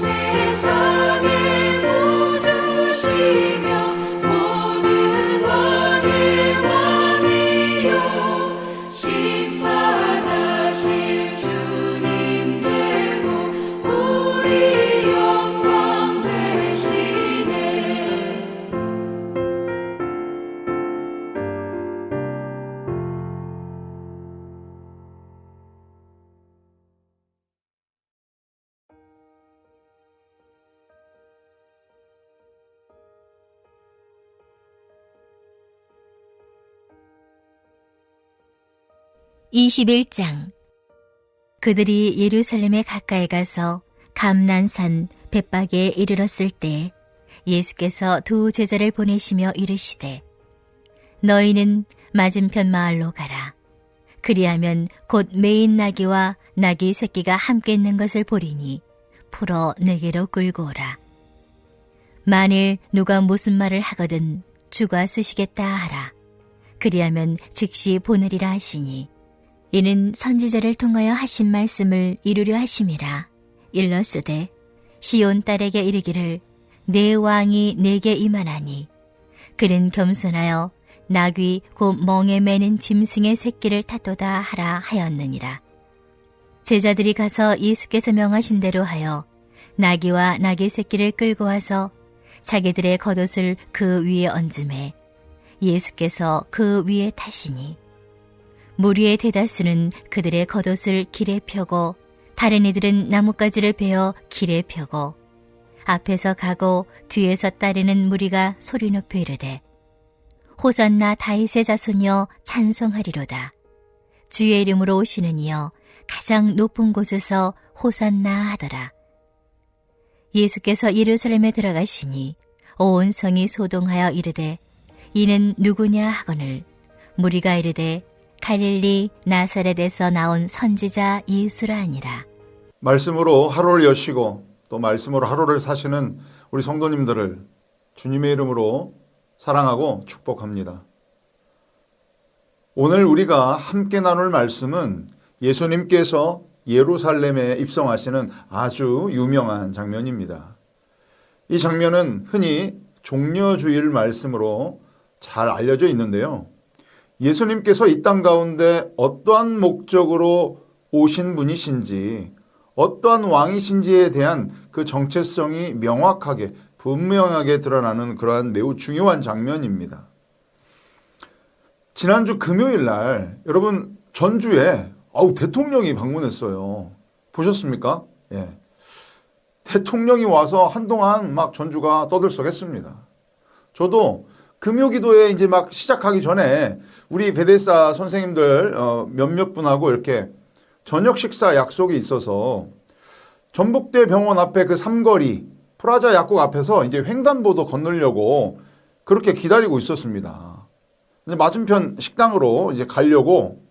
세상의 구주시며 모든 왕의 왕이요 심판하실 주님 되고 우리 영광 되시네. (21장) 그들이 예루살렘에 가까이 가서 감난산 벳박에 이르렀을 때 예수께서 두 제자를 보내시며 이르시되 너희는 맞은편 마을로 가라. 그리하면 곧 메인 나귀와 나귀 새끼가 함께 있는 것을 보리니 풀어 내게로 끌고 오라. 만일 누가 무슨 말을 하거든 주가 쓰시겠다 하라. 그리하면 즉시 보내리라 하시니 이는 선지자를 통하여 하신 말씀을 이루려 하심이라. 일러스되 시온 딸에게 이르기를 내 왕이 내게 임하나니 그는 겸손하여 나귀 곧 멍에 매는 짐승의 새끼를 탔도다 하라 하였느니라. 제자들이 가서 예수께서 명하신 대로 하여 나귀와 나귀 새끼를 끌고 와서 자기들의 겉옷을 그 위에 얹음에 예수께서 그 위에 타시니 무리의 대다수는 그들의 겉옷을 길에 펴고 다른 이들은 나뭇가지를 베어 길에 펴고 앞에서 가고 뒤에서 따르는 무리가 소리 높여 이르되 호산나 다윗의 자손이여 찬송하리로다. 주의 이름으로 오시는 이여 가장 높은 곳에서 호산나 하더라. 예수께서 예루살렘에 들어가시니 온 성이 소동하여 이르되 이는 누구냐 하거늘 무리가 이르되 갈릴리 나사렛에서 나온 선지자 예수라 하니라. 말씀으로 하루를 여시고 또 말씀으로 하루를 사시는 우리 성도님들을 주님의 이름으로 사랑하고 축복합니다. 오늘 우리가 함께 나눌 말씀은 예수님께서 예루살렘에 입성하시는 아주 유명한 장면입니다. 이 장면은 흔히 종려주일 말씀으로 잘 알려져 있는데요. 예수님께서 이 땅 가운데 어떠한 목적으로 오신 분이신지 어떠한 왕이신지에 대한 그 정체성이 명확하게 분명하게 드러나는 그러한 매우 중요한 장면입니다. 지난주 금요일 날 여러분 전주에 대통령이 방문했어요. 보셨습니까? 예. 대통령이 와서 한동안 막 전주가 떠들썩했습니다. 저도 금요기도에 이제 막 시작하기 전에 우리 베데스다 선생님들 몇몇 분하고 이렇게 저녁 식사 약속이 있어서 전북대 병원 앞에 그 삼거리 프라자 약국 앞에서 이제 횡단보도 건너려고 그렇게 기다리고 있었습니다. 근데 맞은편 식당으로 이제 가려고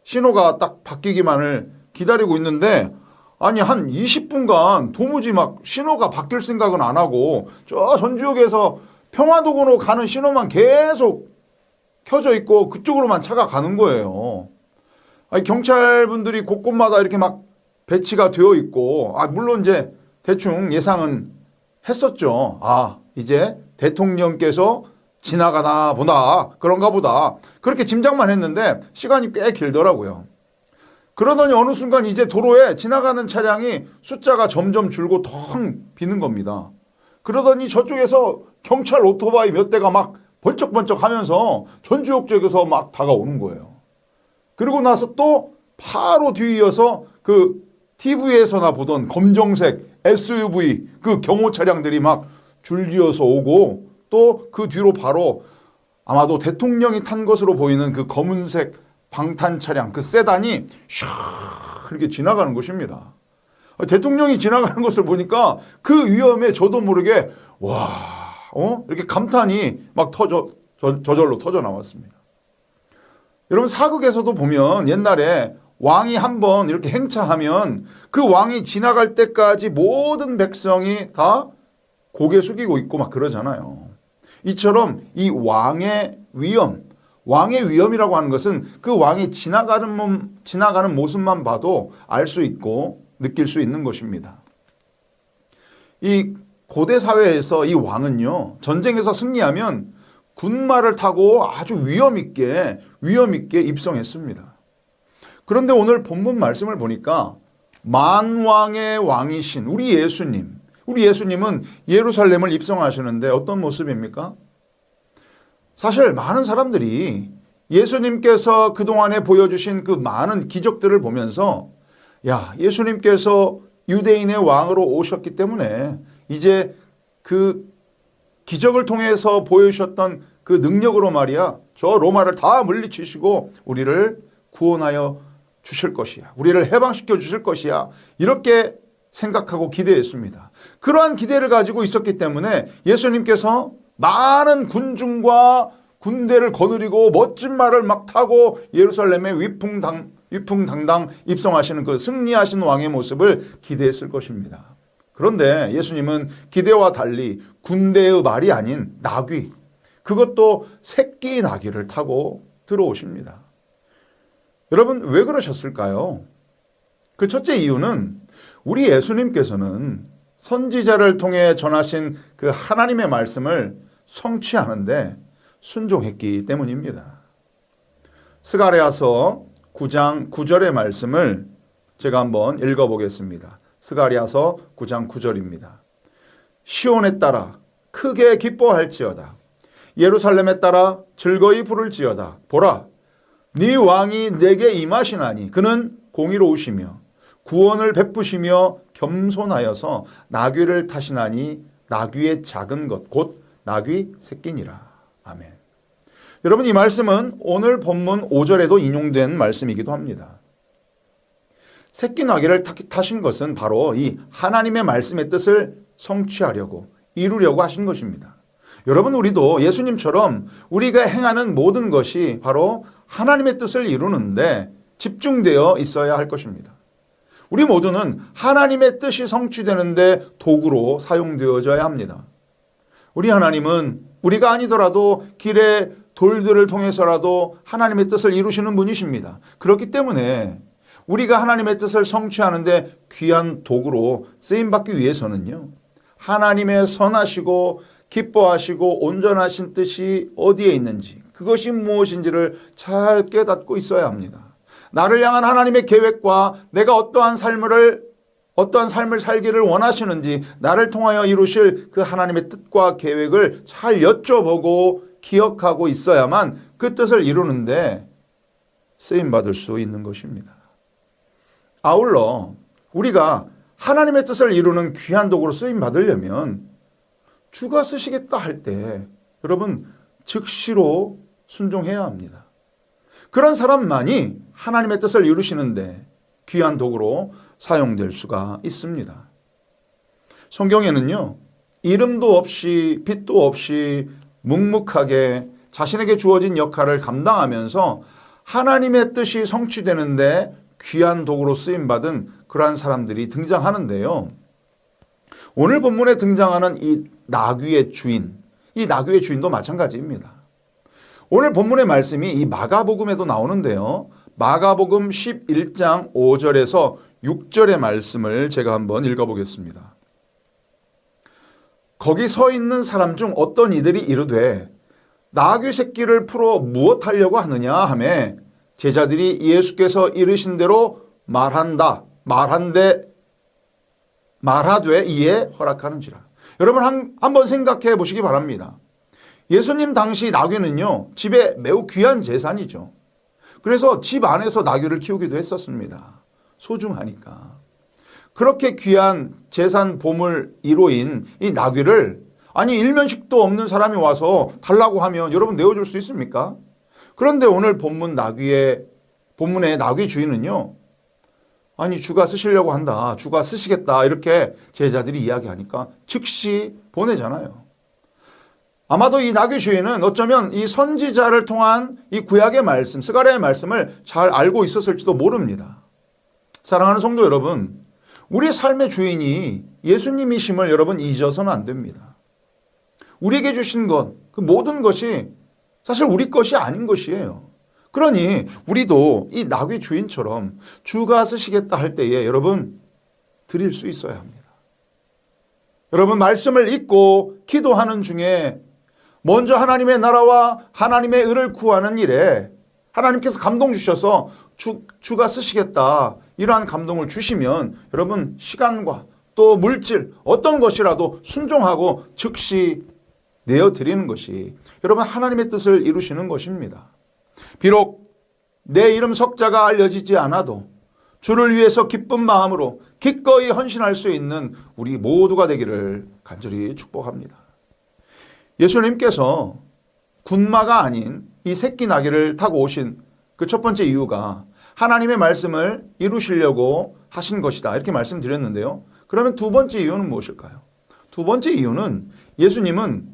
신호가 딱 바뀌기만을 기다리고 있는데 아니 한 20분간 도무지 막 신호가 바뀔 생각은 안 하고 저 전주역에서 평화도구로 가는 신호만 계속 켜져 있고 그쪽으로만 차가 가는 거예요. 아니, 경찰분들이 곳곳마다 이렇게 막 배치가 되어 있고 물론 이제 대충 예상은 했었죠. 이제 대통령께서 지나가나 보다 그런가 보다 그렇게 짐작만 했는데 시간이 꽤 길더라고요. 그러더니 어느 순간 이제 도로에 지나가는 차량이 숫자가 점점 줄고 텅 비는 겁니다. 그러더니 저쪽에서 경찰 오토바이 몇 대가 막 번쩍번쩍 하면서 전주역 쪽에서 막 다가오는 거예요. 그리고 나서 또 바로 뒤이어서 그 TV에서나 보던 검정색 SUV 그 경호 차량들이 막 줄지어서 오고 또 그 뒤로 바로 아마도 대통령이 탄 것으로 보이는 그 검은색 방탄 차량 그 세단이 샥 이렇게 지나가는 것입니다. 대통령이 지나가는 것을 보니까 그 위험에 저도 모르게 이렇게 감탄이 막 저절로 터져 나왔습니다. 여러분 사극에서도 보면 옛날에 왕이 한번 이렇게 행차하면 그 왕이 지나갈 때까지 모든 백성이 다 고개 숙이고 있고 막 그러잖아요. 이처럼 이 왕의 위험이라고 하는 것은 그 왕이 지나가는 모습만 봐도 알 수 있고 느낄 수 있는 것입니다. 이 고대 사회에서 이 왕은요, 전쟁에서 승리하면 군마를 타고 아주 위험 있게 입성했습니다. 그런데 오늘 본문 말씀을 보니까 만왕의 왕이신 우리 예수님은 예루살렘을 입성하시는데 어떤 모습입니까? 사실 많은 사람들이 예수님께서 그동안에 보여주신 그 많은 기적들을 보면서 야, 예수님께서 유대인의 왕으로 오셨기 때문에 이제 그 기적을 통해서 보여주셨던 그 능력으로 말이야, 저 로마를 다 물리치시고 우리를 구원하여 주실 것이야. 우리를 해방시켜 주실 것이야. 이렇게 생각하고 기대했습니다. 그러한 기대를 가지고 있었기 때문에 예수님께서 많은 군중과 군대를 거느리고 멋진 말을 막 타고 예루살렘에 위풍당당 입성하시는 그 승리하신 왕의 모습을 기대했을 것입니다. 그런데 예수님은 기대와 달리 군대의 말이 아닌 나귀, 그것도 새끼 나귀를 타고 들어오십니다. 여러분, 왜 그러셨을까요? 그 첫째 이유는 우리 예수님께서는 선지자를 통해 전하신 그 하나님의 말씀을 성취하는데 순종했기 때문입니다. 스가랴서 9장 9절의 말씀을 제가 한번 읽어보겠습니다. 스가랴서 9장 9절입니다. 시온에 따라 크게 기뻐할지어다. 예루살렘에 따라 즐거이 부를지어다. 보라, 네 왕이 내게 임하시나니 그는 공의로우시며 구원을 베푸시며 겸손하여서 나귀를 타시나니 나귀의 작은 것 곧 나귀 새끼니라. 아멘. 여러분, 이 말씀은 오늘 본문 5절에도 인용된 말씀이기도 합니다. 새끼 나귀를 타신 것은 바로 이 하나님의 말씀의 뜻을 성취하려고 이루려고 하신 것입니다. 여러분, 우리도 예수님처럼 우리가 행하는 모든 것이 바로 하나님의 뜻을 이루는데 집중되어 있어야 할 것입니다. 우리 모두는 하나님의 뜻이 성취되는데 도구로 사용되어져야 합니다. 우리 하나님은 우리가 아니더라도 길에 돌들을 통해서라도 하나님의 뜻을 이루시는 분이십니다. 그렇기 때문에 우리가 하나님의 뜻을 성취하는데 귀한 도구로 쓰임받기 위해서는요, 하나님의 선하시고 기뻐하시고 온전하신 뜻이 어디에 있는지, 그것이 무엇인지를 잘 깨닫고 있어야 합니다. 나를 향한 하나님의 계획과 내가 어떠한 삶을 살기를 원하시는지, 나를 통하여 이루실 그 하나님의 뜻과 계획을 잘 여쭤보고 기억하고 있어야만 그 뜻을 이루는데 쓰임받을 수 있는 것입니다. 아울러 우리가 하나님의 뜻을 이루는 귀한 도구로 쓰임받으려면 주가 쓰시겠다 할 때 여러분 즉시로 순종해야 합니다. 그런 사람만이 하나님의 뜻을 이루시는데 귀한 도구로 사용될 수가 있습니다. 성경에는요, 이름도 없이 빛도 없이 묵묵하게 자신에게 주어진 역할을 감당하면서 하나님의 뜻이 성취되는데 귀한 도구로 쓰임받은 그러한 사람들이 등장하는데요. 오늘 본문에 등장하는 이 나귀의 주인도 마찬가지입니다. 오늘 본문의 말씀이 이 마가복음에도 나오는데요. 마가복음 11장 5절에서 6절의 말씀을 제가 한번 읽어보겠습니다. 거기 서 있는 사람 중 어떤 이들이 이르되 나귀 새끼를 풀어 무엇하려고 하느냐 하매 제자들이 예수께서 이르신 대로 말하되 이에 허락하는지라. 여러분 한번 생각해 보시기 바랍니다. 예수님 당시 나귀는요, 집에 매우 귀한 재산이죠. 그래서 집 안에서 나귀를 키우기도 했었습니다. 소중하니까. 그렇게 귀한 재산 보물 1호인 이 나귀를 일면식도 없는 사람이 와서 달라고 하면 여러분 내어줄 수 있습니까? 그런데 오늘 본문의 나귀 주인은요, 주가 쓰시려고 한다, 주가 쓰시겠다, 이렇게 제자들이 이야기하니까 즉시 보내잖아요. 아마도 이 나귀 주인은 어쩌면 이 선지자를 통한 이 구약의 말씀, 스가랴의 말씀을 잘 알고 있었을지도 모릅니다. 사랑하는 성도 여러분, 우리 삶의 주인이 예수님이심을 여러분 잊어서는 안 됩니다. 우리에게 주신 것, 그 모든 것이 사실 우리 것이 아닌 것이에요. 그러니 우리도 이 나귀 주인처럼 주가 쓰시겠다 할 때에 여러분 드릴 수 있어야 합니다. 여러분, 말씀을 읽고 기도하는 중에 먼저 하나님의 나라와 하나님의 의를 구하는 일에 하나님께서 감동 주셔서 주가 쓰시겠다, 이러한 감동을 주시면 여러분, 시간과 또 물질 어떤 것이라도 순종하고 즉시 내어드리는 것이 여러분 하나님의 뜻을 이루시는 것입니다. 비록 내 이름 석자가 알려지지 않아도 주를 위해서 기쁜 마음으로 기꺼이 헌신할 수 있는 우리 모두가 되기를 간절히 축복합니다. 예수님께서 군마가 아닌 이 새끼 나귀를 타고 오신 그 첫 번째 이유가 하나님의 말씀을 이루시려고 하신 것이다, 이렇게 말씀드렸는데요. 그러면 두 번째 이유는 무엇일까요? 두 번째 이유는 예수님은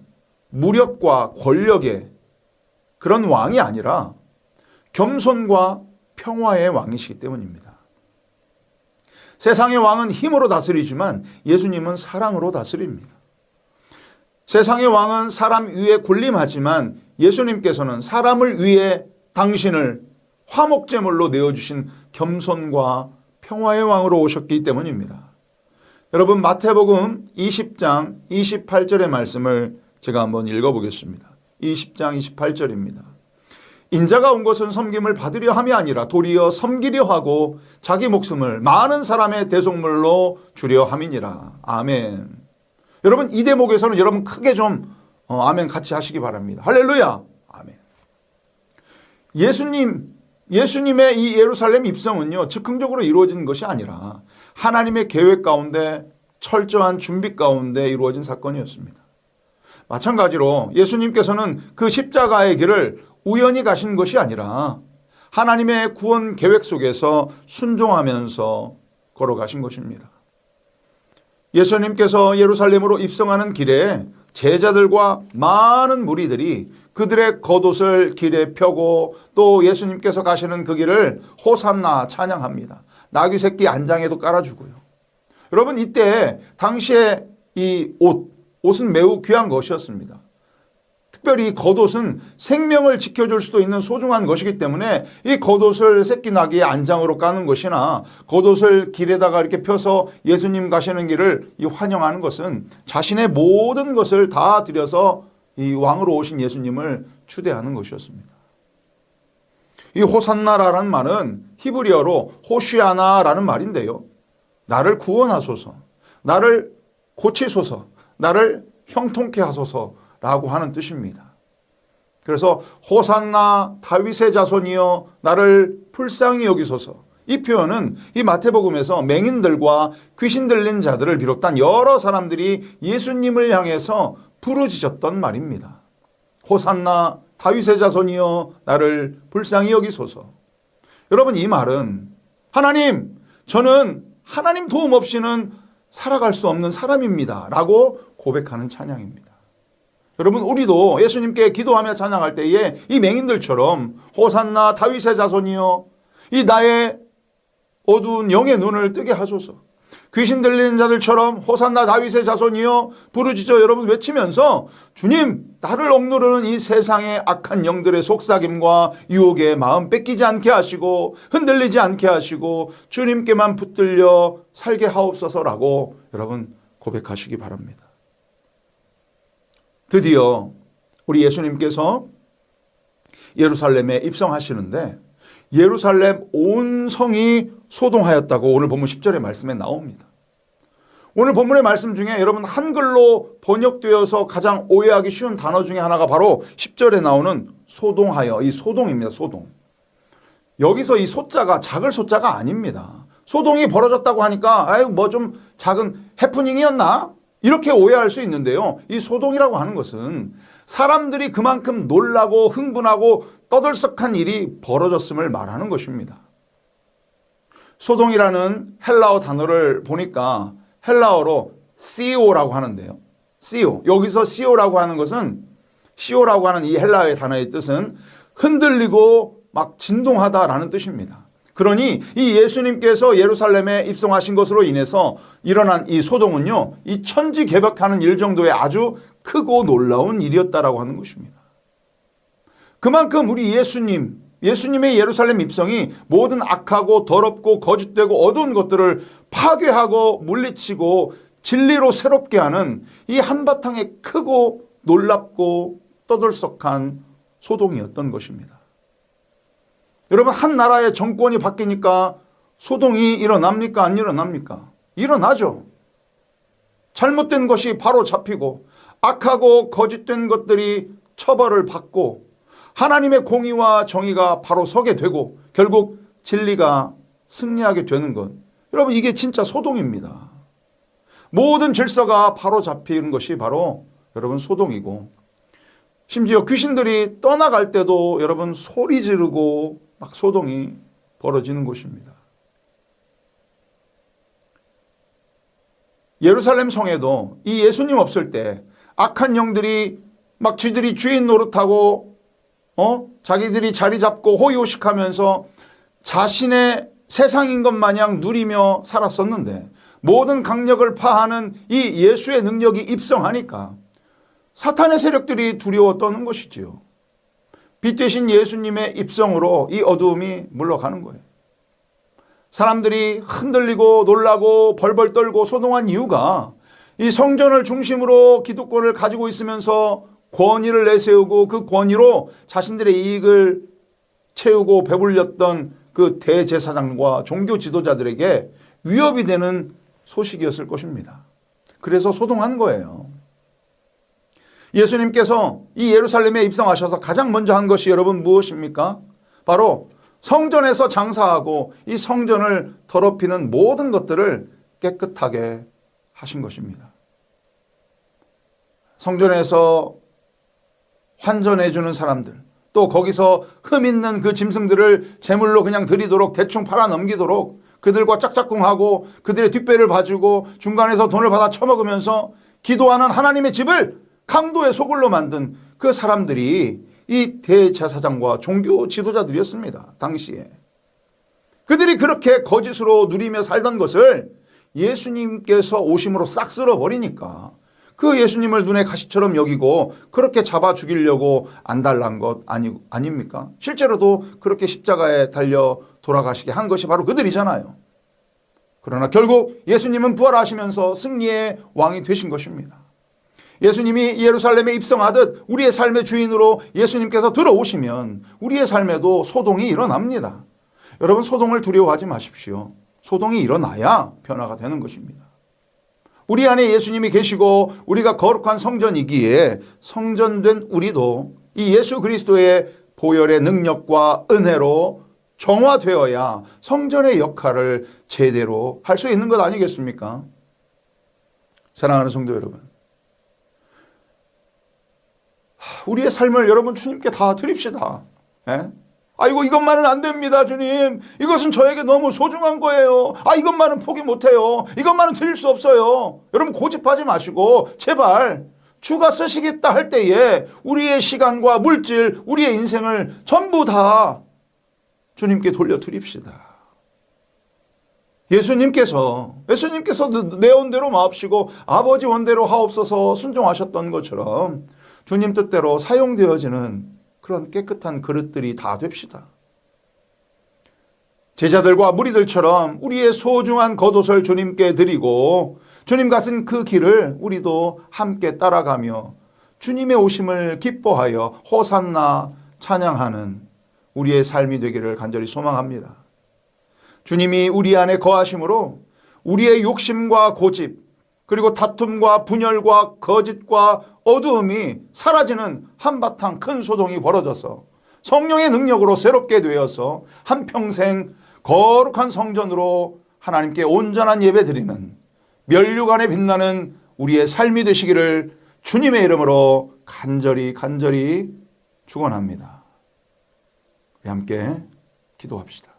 무력과 권력의 그런 왕이 아니라 겸손과 평화의 왕이시기 때문입니다. 세상의 왕은 힘으로 다스리지만 예수님은 사랑으로 다스립니다. 세상의 왕은 사람 위에 군림하지만 예수님께서는 사람을 위해 당신을 화목제물로 내어주신 겸손과 평화의 왕으로 오셨기 때문입니다. 여러분, 마태복음 20장 28절의 말씀을 제가 한번 읽어보겠습니다. 20장 28절입니다. 인자가 온 것은 섬김을 받으려 함이 아니라 도리어 섬기려 하고 자기 목숨을 많은 사람의 대속물로 주려 함이니라. 아멘. 여러분, 이 대목에서는 여러분 크게 좀 아멘 같이 하시기 바랍니다. 할렐루야. 아멘. 예수님의 이 예루살렘 입성은요, 즉흥적으로 이루어진 것이 아니라 하나님의 계획 가운데 철저한 준비 가운데 이루어진 사건이었습니다. 마찬가지로 예수님께서는 그 십자가의 길을 우연히 가신 것이 아니라 하나님의 구원 계획 속에서 순종하면서 걸어가신 것입니다. 예수님께서 예루살렘으로 입성하는 길에 제자들과 많은 무리들이 그들의 겉옷을 길에 펴고 또 예수님께서 가시는 그 길을 호산나 찬양합니다. 나귀 새끼 안장에도 깔아주고요. 여러분, 이때 당시에 이 옷은 매우 귀한 것이었습니다. 특별히 이 겉옷은 생명을 지켜줄 수도 있는 소중한 것이기 때문에 이 겉옷을 새끼 나귀의 안장으로 까는 것이나 겉옷을 길에다가 이렇게 펴서 예수님 가시는 길을 환영하는 것은 자신의 모든 것을 다 들여서 이 왕으로 오신 예수님을 추대하는 것이었습니다. 이 호산나라는 말은 히브리어로 호시아나라는 말인데요. 나를 구원하소서, 나를 고치소서, 나를 형통케 하소서라고 하는 뜻입니다. 그래서 호산나 다윗의 자손이여 나를 불쌍히 여기소서, 이 표현은 이 마태복음에서 맹인들과 귀신 들린 자들을 비롯한 여러 사람들이 예수님을 향해서 부르짖었던 말입니다. 호산나 다윗의 자손이여 나를 불쌍히 여기소서. 여러분, 이 말은 하나님, 저는 하나님 도움 없이는 살아갈 수 없는 사람입니다 라고 고백하는 찬양입니다. 여러분, 우리도 예수님께 기도하며 찬양할 때에 이 맹인들처럼 호산나 다윗의 자손이여 이 나의 어두운 영의 눈을 뜨게 하소서, 귀신 들리는 자들처럼 호산나 다윗의 자손이여 부르짖어 여러분 외치면서 주님, 나를 억누르는 이 세상의 악한 영들의 속삭임과 유혹에 마음 뺏기지 않게 하시고 흔들리지 않게 하시고 주님께만 붙들려 살게 하옵소서라고 여러분 고백하시기 바랍니다. 드디어 우리 예수님께서 예루살렘에 입성하시는데 예루살렘 온 성이 소동하였다고 오늘 본문 10절의 말씀에 나옵니다. 오늘 본문의 말씀 중에 여러분 한글로 번역되어서 가장 오해하기 쉬운 단어 중에 하나가 바로 10절에 나오는 소동하여, 이 소동입니다. 소동. 여기서 이 소자가 작을 소자가 아닙니다. 소동이 벌어졌다고 하니까 아유 뭐 좀 작은 해프닝이었나? 이렇게 오해할 수 있는데요. 이 소동이라고 하는 것은 사람들이 그만큼 놀라고 흥분하고 떠들썩한 일이 벌어졌음을 말하는 것입니다. 소동이라는 헬라어 단어를 보니까 헬라어로 CO라고 하는데요. CO. 여기서 CO라고 하는 것은 CO라고 하는 이 헬라어의 단어의 뜻은 흔들리고 막 진동하다라는 뜻입니다. 그러니 이 예수님께서 예루살렘에 입성하신 것으로 인해서 일어난 이 소동은요, 이 천지개벽하는 일 정도의 아주 크고 놀라운 일이었다라고 하는 것입니다. 그만큼 우리 예수님의 예루살렘 입성이 모든 악하고 더럽고 거짓되고 어두운 것들을 파괴하고 물리치고 진리로 새롭게 하는 이 한바탕의 크고 놀랍고 떠들썩한 소동이었던 것입니다. 여러분, 한 나라의 정권이 바뀌니까 소동이 일어납니까? 안 일어납니까? 일어나죠. 잘못된 것이 바로 잡히고 악하고 거짓된 것들이 처벌을 받고 하나님의 공의와 정의가 바로 서게 되고 결국 진리가 승리하게 되는 것. 여러분, 이게 진짜 소동입니다. 모든 질서가 바로 잡히는 것이 바로 여러분 소동이고, 심지어 귀신들이 떠나갈 때도 여러분 소리 지르고 막 소동이 벌어지는 곳입니다. 예루살렘 성에도 이 예수님 없을 때 악한 영들이 막 쥐들이 주인 노릇하고 자기들이 자리 잡고 호의호식하면서 자신의 세상인 것 마냥 누리며 살았었는데, 모든 강력을 파하는 이 예수의 능력이 입성하니까 사탄의 세력들이 두려워 떠는 것이지요. 빛 되신 예수님의 입성으로 이 어두움이 물러가는 거예요. 사람들이 흔들리고 놀라고 벌벌 떨고 소동한 이유가 이 성전을 중심으로 기득권을 가지고 있으면서 권위를 내세우고 그 권위로 자신들의 이익을 채우고 배불렸던 그 대제사장과 종교 지도자들에게 위협이 되는 소식이었을 것입니다. 그래서 소동한 거예요. 예수님께서 이 예루살렘에 입성하셔서 가장 먼저 한 것이 여러분 무엇입니까? 바로 성전에서 장사하고 이 성전을 더럽히는 모든 것들을 깨끗하게 하신 것입니다. 성전에서 환전해 주는 사람들, 또 거기서 흠 있는 그 짐승들을 제물로 그냥 드리도록 대충 팔아 넘기도록 그들과 짝짝꿍하고 그들의 뒷배를 봐주고 중간에서 돈을 받아 처먹으면서 기도하는 하나님의 집을 강도의 소굴로 만든 그 사람들이 이 대제사장과 종교 지도자들이었습니다. 당시에. 그들이 그렇게 거짓으로 누리며 살던 것을 예수님께서 오심으로 싹 쓸어버리니까 그 예수님을 눈에 가시처럼 여기고 그렇게 잡아 죽이려고 안달난 것 아닙니까? 실제로도 그렇게 십자가에 달려 돌아가시게 한 것이 바로 그들이잖아요. 그러나 결국 예수님은 부활하시면서 승리의 왕이 되신 것입니다. 예수님이 예루살렘에 입성하듯 우리의 삶의 주인으로 예수님께서 들어오시면 우리의 삶에도 소동이 일어납니다. 여러분, 소동을 두려워하지 마십시오. 소동이 일어나야 변화가 되는 것입니다. 우리 안에 예수님이 계시고 우리가 거룩한 성전이기에 성전된 우리도 이 예수 그리스도의 보혈의 능력과 은혜로 정화되어야 성전의 역할을 제대로 할 수 있는 것 아니겠습니까? 사랑하는 성도 여러분, 우리의 삶을 여러분 주님께 다 드립시다. 예? 아이고, 이것만은 안 됩니다, 주님. 이것은 저에게 너무 소중한 거예요. 이것만은 포기 못해요. 이것만은 드릴 수 없어요. 여러분, 고집하지 마시고 제발 주가 쓰시겠다 할 때에 우리의 시간과 물질, 우리의 인생을 전부 다 주님께 돌려드립시다. 예수님께서 내 원대로 마옵시고 아버지 원대로 하옵소서 순종하셨던 것처럼 주님 뜻대로 사용되어지는 그런 깨끗한 그릇들이 다 됩시다. 제자들과 무리들처럼 우리의 소중한 겉옷을 주님께 드리고 주님 가신 그 길을 우리도 함께 따라가며 주님의 오심을 기뻐하여 호산나 찬양하는 우리의 삶이 되기를 간절히 소망합니다. 주님이 우리 안에 거하심으로 우리의 욕심과 고집, 그리고 다툼과 분열과 거짓과 어두움이 사라지는 한바탕 큰 소동이 벌어져서 성령의 능력으로 새롭게 되어서 한평생 거룩한 성전으로 하나님께 온전한 예배 드리는 면류관에 빛나는 우리의 삶이 되시기를 주님의 이름으로 간절히 축원합니다. 우리 함께 기도합시다.